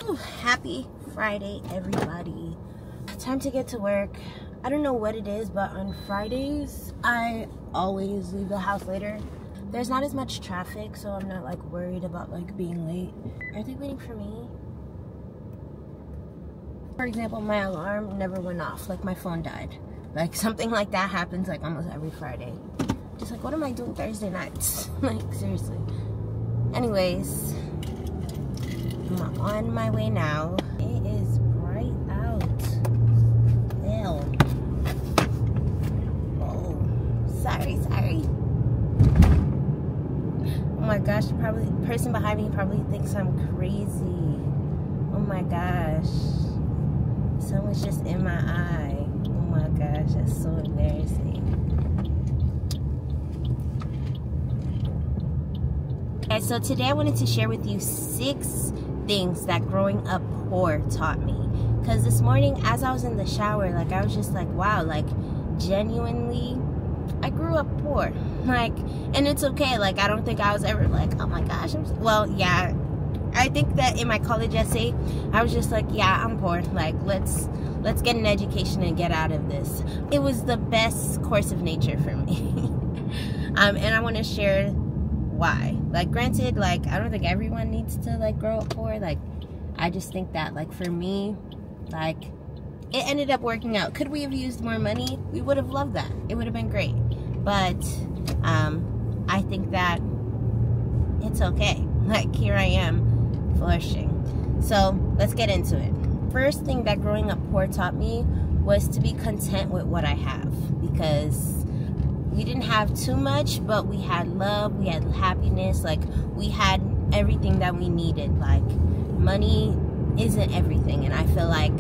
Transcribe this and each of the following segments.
Ooh, happy Friday, everybody. Time to get to work. I don't know what it is, but on Fridays, I always leave the house later. There's not as much traffic, so I'm not like worried about like being late. Are they waiting for me? For example, my alarm never went off, like my phone died. Like something like that happens like almost every Friday. Just like, what am I doing Thursday nights? Like seriously. Anyways, I'm on my way now. It is bright out. Ew. Oh, sorry. Oh my gosh, the person behind me probably thinks I'm crazy. Oh my gosh. Someone's just in my eye. Oh my gosh, that's so embarrassing. Okay, so today I wanted to share with you 6 things that growing up poor taught me. Because this morning as I was in the shower, like I was just like, wow, like genuinely I grew up poor. Like, and it's okay. Like I don't think I was ever like, oh my gosh, well, yeah, I think that in my college essay I was just like, yeah, I'm poor, like let's get an education and get out of this. It was the best course of nature for me. And I want to share why. Like granted, like I don't think everyone needs to like grow up poor. Like I just think that like for me, like it ended up working out. Could we have used more money? We would have loved that. It would have been great. But I think that it's okay. Like here I am flourishing. So let's get into it. First thing that growing up poor taught me was to be content with what I have, because we didn't have too much, but we had love, we had happiness, like we had everything that we needed. Like money isn't everything, and I feel like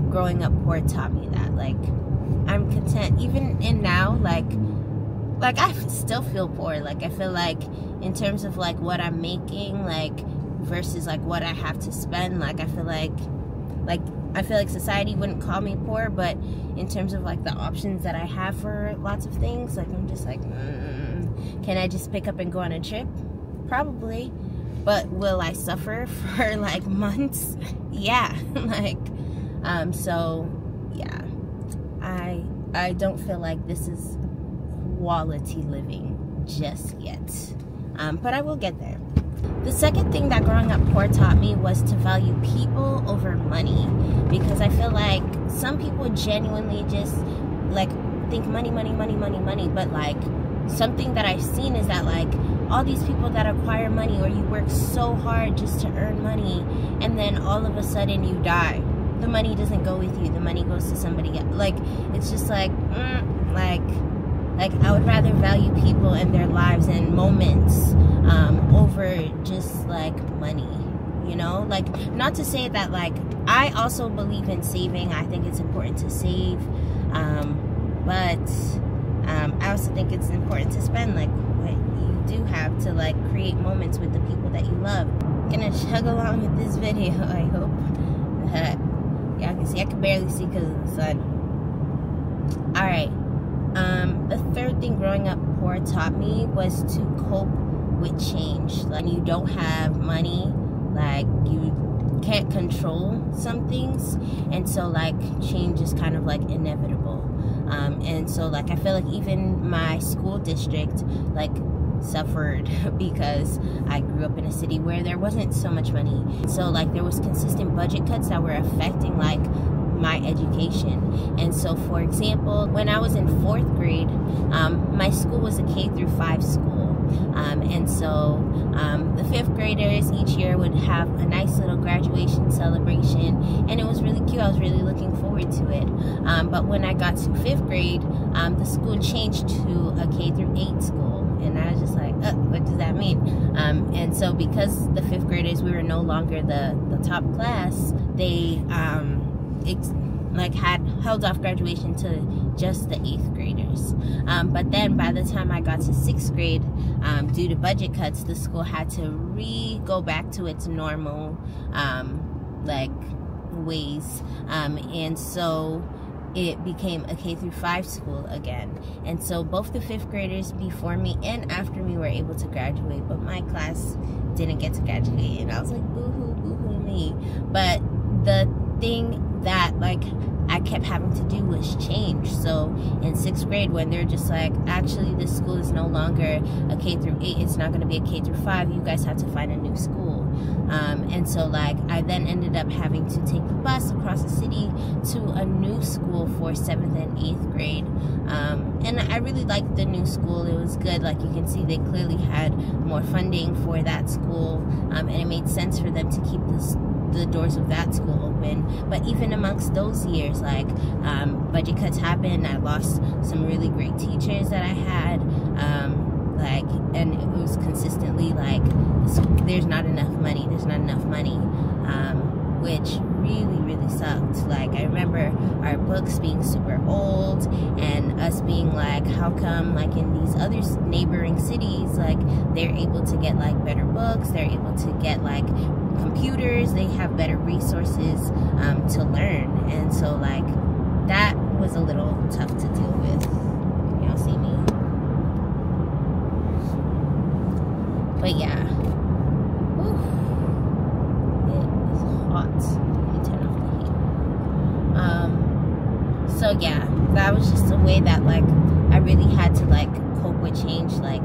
growing up poor taught me that. Like I'm content even in now, like I still feel poor. Like I feel like in terms of like what I'm making, like versus like what I have to spend, like I feel like society wouldn't call me poor, but in terms of like the options that I have for lots of things, like I'm just like, can I just pick up and go on a trip? Probably. But will I suffer for like months? Yeah. Like so yeah, I don't feel like this is quality living just yet, but I will get there. The second thing that growing up poor taught me was to value people over money, because I feel like some people genuinely just like think money, but like something that I've seen is that like all these people that acquire money, or you work so hard just to earn money, and then all of a sudden you die. The money doesn't go with you, the money goes to somebody else. Like it's just like like I would rather value people and their lives and moments over just like money, you know? Like, not to say that like I also believe in saving. I think it's important to save, but I also think it's important to spend like what you do have to like create moments with the people that you love. I'm gonna chug along with this video. I hope that y'all can see. I can barely see because of the sun. All right. The third thing growing up poor taught me was to cope with change. Like you don't have money, like you can't control some things, and so like change is kind of like inevitable. And so like I feel like even my school district like suffered because I grew up in a city where there wasn't so much money. So like there was consistent budget cuts that were affecting like my education. And so for example, when I was in 4th grade, my school was a K-5 school, and so the 5th graders each year would have a nice little graduation celebration, and it was really cute. I was really looking forward to it, but when I got to 5th grade, the school changed to a K-8 school, and I was just like, what does that mean? And so because the 5th graders, we were no longer the top class, they like had held off graduation to just the 8th graders. But then by the time I got to 6th grade, due to budget cuts, the school had to go back to its normal like ways, and so it became a K-5 school again. And so both the 5th graders before me and after me were able to graduate, but my class didn't get to graduate, and I was like, boo-hoo, boo-hoo me. but the thing that like I kept having to do was change. So in 6th grade, when they're just like, actually this school is no longer a K through 8, it's not going to be a K through 5, you guys have to find a new school. And so like I then ended up having to take the bus across the city to a new school for 7th and 8th grade. And I really liked the new school. It was good. Like you can see, they clearly had more funding for that school, and it made sense for them to keep the doors of that school open. But even amongst those years, like budget cuts happened. I lost some really great teachers that I had, and it was consistently like, there's not enough money, which really sucked. Like I remember our books being super old and us being like, how come like in these other neighboring cities, like they're able to get like better books, they're able to get like computers, they have better resources to learn. And so like that was a little tough to deal with. Y'all see me? But yeah, whew, it is hot. Let me turn off the heat. So yeah, that was just a way that like I really had to like cope with change like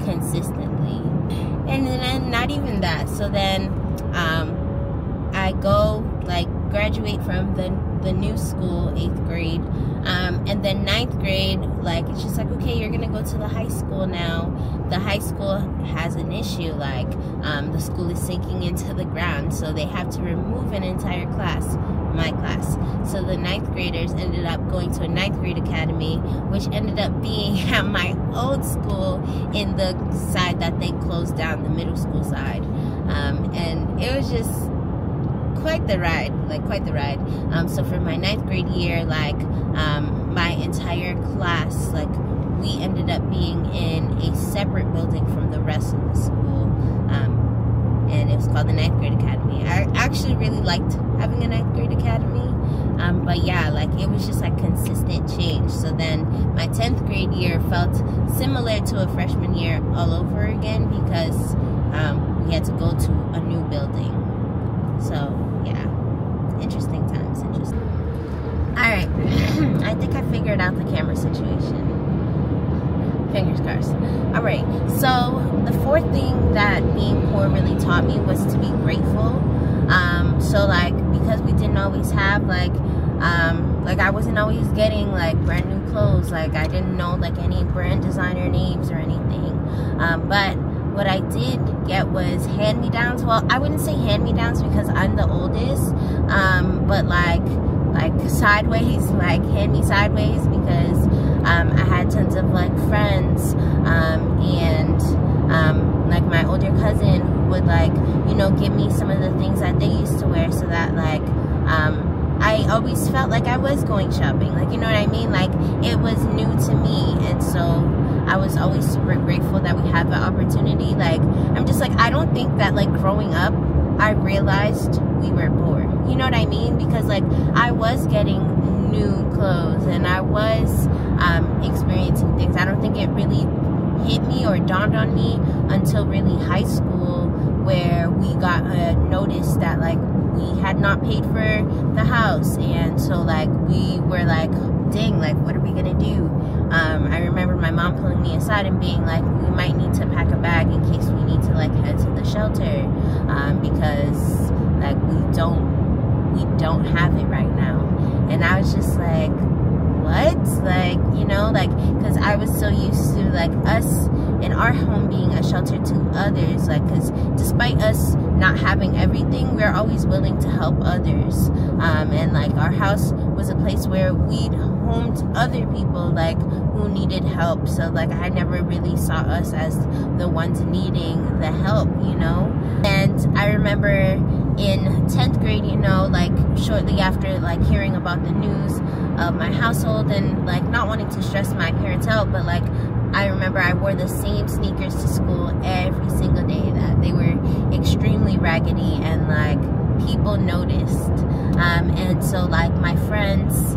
consistently. And then not even that, so then I go like graduate from the new school, 8th grade, and then 9th grade, like it's just like, okay, you're gonna go to the high school now. The high school has an issue, like the school is sinking into the ground, so they have to remove an entire class, my class. So the 9th graders ended up going to a 9th grade academy, which ended up being at my old school in the side that they closed down, the middle school side. And it was just quite the ride, so for my 9th grade year, like my entire class, like we ended up being in a separate building from the rest of the school, and it was called the 9th grade academy. I actually really liked having a 9th grade academy, but yeah, like it was just like consistent change. So then my 10th grade year felt similar to a freshman year all over again, because we had to go to a new building. So yeah, interesting times, interesting. Alright, I think I figured out the camera situation. Fingers crossed. Alright, so the 4th thing that being poor really taught me was to be grateful. So like, because we didn't always have like I wasn't always getting like brand new clothes, like I didn't know like any brand designer names or anything, but what I did get was hand-me-downs. Well, I wouldn't say hand-me-downs because I'm the oldest, but like sideways, like hand-me sideways, because I had tons of like friends, and like my older cousin who would like, you know, give me some of the things that they used to wear, so that like I always felt like I was going shopping, like, you know what I mean, like it was new to me. And so I was always super grateful that we had the opportunity. Like I'm just like, I don't think that like growing up I realized we were poor, you know what I mean, because like I was getting new clothes and I was experiencing things. I don't think it really hit me or dawned on me until really high school, where we got a notice that like we had not paid for the house, and so like we were like, dang, like what are we gonna do? I remember my mom pulling me aside and being like, we might need to pack a bag in case we need to like head to the shelter, because like we don't have it right now. And I was just like, what? Like, you know, like, because I was so used to like us in our home being a shelter to others, like, because despite us not having everything, we're always willing to help others, and like our house was a place where we'd homed other people like who needed help. So like I never really saw us as the ones needing the help, you know. And I remember in 10th grade, you know, like shortly after like hearing about the news of my household and like not wanting to stress my parents out, but like I remember I wore the same sneakers to school every single day, that they were extremely raggedy, and like people noticed, and so like my friends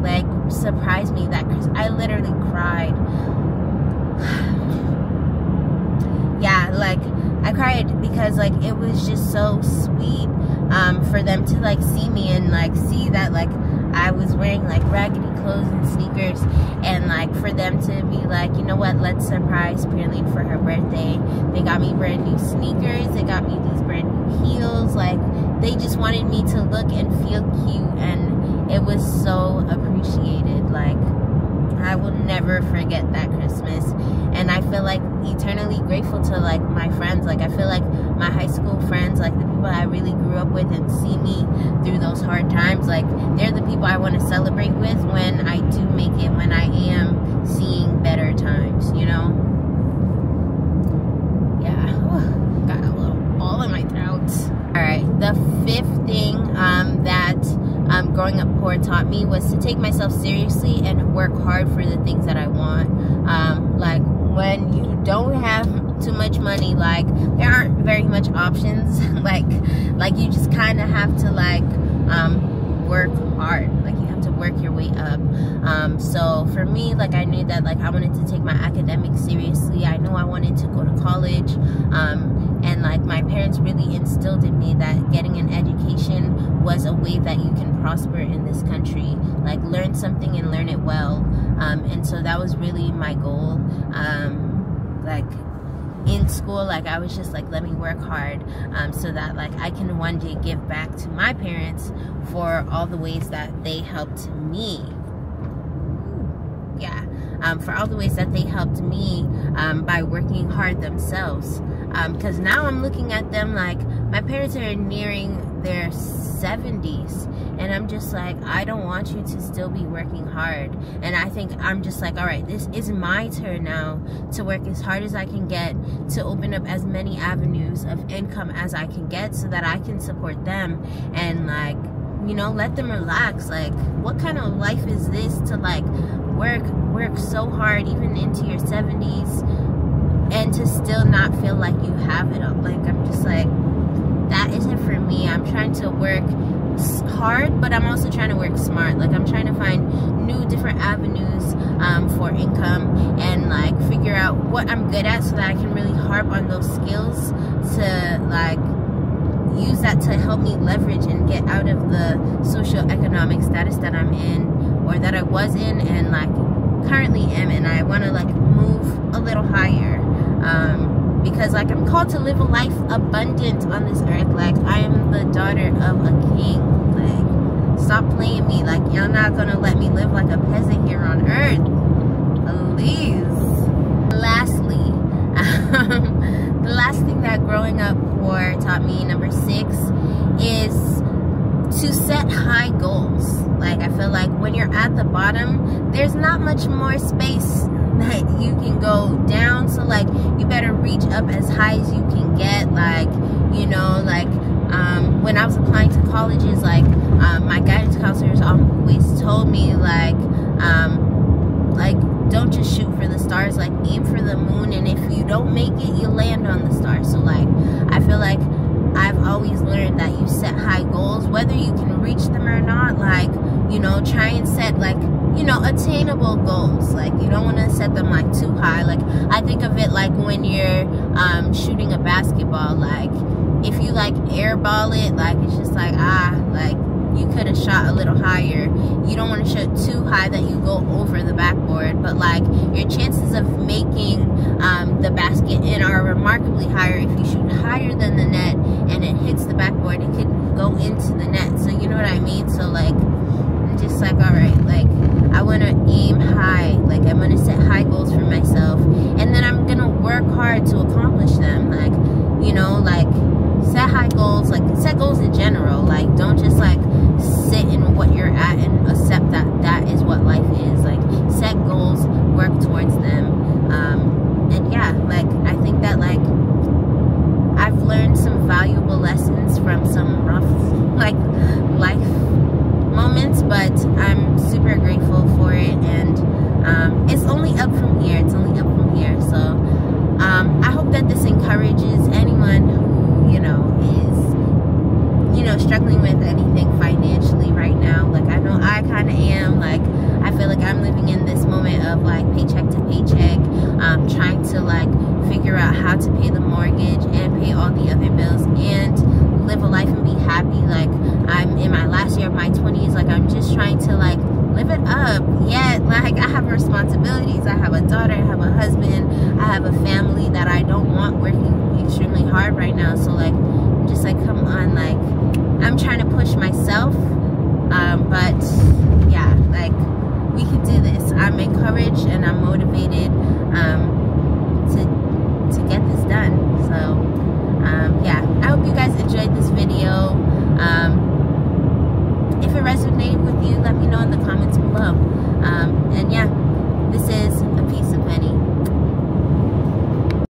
like surprised me that Christmas. I literally cried. Yeah, like I cried because like it was just so sweet for them to like see me and like see that like I was wearing like raggedy clothes and sneakers, and like for them to be like, you know what, let's surprise Pearline for her birthday. They got me brand new sneakers, they got me these brand new heels, like they just wanted me to look and feel cute, and it was so appreciated. Like I will never forget that Christmas, and I feel like eternally grateful to like my friends. Like I feel like my high school friends, like the people I really grew up with and see me through those hard times, like they're the people I want to celebrate with when I do make it, when I am seeing better times, you know? Yeah, got a little ball in my throat. All right, the fifth thing that growing up poor taught me was to take myself seriously and work hard for the things that I want. Like when you don't have too much money, like there aren't very much options. like you just kind of have to like work hard. Like you have to work your way up. So for me, like I knew that like I wanted to take my academics seriously. I knew I wanted to go to college. And like my parents really instilled in me that getting an education was a way that you can prosper in this country. Like learn something and learn it well. And so that was really my goal. Like in school, like I was just like, let me work hard so that like I can one day give back to my parents for all the ways that they helped me. Yeah, for all the ways that they helped me by working hard themselves. Because now I'm looking at them like my parents are nearing their 70s, and I'm just like, I don't want you to still be working hard. And I think I'm just like, all right, this is my turn now to work as hard as I can get to open up as many avenues of income as I can get so that I can support them and like, you know, let them relax. Like what kind of life is this to like work so hard even into your 70s and to still not feel like you have it all? Like I'm just like, that isn't for me. I'm trying to work hard, but I'm also trying to work smart. Like I'm trying to find new different avenues for income and like figure out what I'm good at so that I can really harp on those skills to like use that to help me leverage and get out of the socioeconomic status that I'm in, or that I was in and like currently am, and I want to like move a little higher. Because like I'm called to live a life abundant on this earth. Like I am the daughter of a king. Like stop playing me. Like you're not gonna let me live like a peasant here on earth, please. Lastly, the last thing that growing up poor taught me, number 6, is to set high goals. Like I feel like when you're at the bottom, there's not much more space that you can go down, so like you better reach up as high as you can get. Like, you know, like when I was applying to colleges, like my guidance counselors always told me like don't just shoot for the stars, like aim for the moon, and if you don't make it, you land on the stars. So like I feel like I've always learned that you set high goals, whether you can reach them or not. Like, you know, try and set like, you know, attainable goals. Like you don't want to set them like too high. Like I think of it like when you're shooting a basketball, like if you like airball it, like it's just like like you could have shot a little higher. You don't want to shoot too high that you go over the backboard, but like your chances of making the basket in are remarkably higher if you shoot higher than the net and it hits the backboard. It could go into the net. So you know what I mean? So like I'm just like, all right, like I want to aim high. Like I'm going to set high goals for myself, and then I'm going to work hard to accomplish them. Like, you know, like set high goals, like set goals in general. Like don't just like sit in what you're at and accept that that is what life is. Like set goals, work towards them. And yeah, like I think that like I've learned some valuable lessons from some rough like life moments, but I'm super grateful for it, and it's only up from here. It's only up from here. So I hope that this encourages anyone who, you know, is, you know, struggling with anything financially right now. Like I know I kind of am. Like I feel like I'm living in this moment of like paycheck to paycheck, trying to like figure out how to pay the mortgage and pay all the other bills and live a life and be happy. Like, I'm in my last year of my 20s. Like, I'm just trying to, like, live it up. Yet, like, I have responsibilities. I have a daughter, I have a husband, I have a family that I don't want working extremely hard right now. So, like, I'm just like, come on, like, I'm trying to push myself. But yeah, like, we can do this. I'm encouraged and I'm motivated.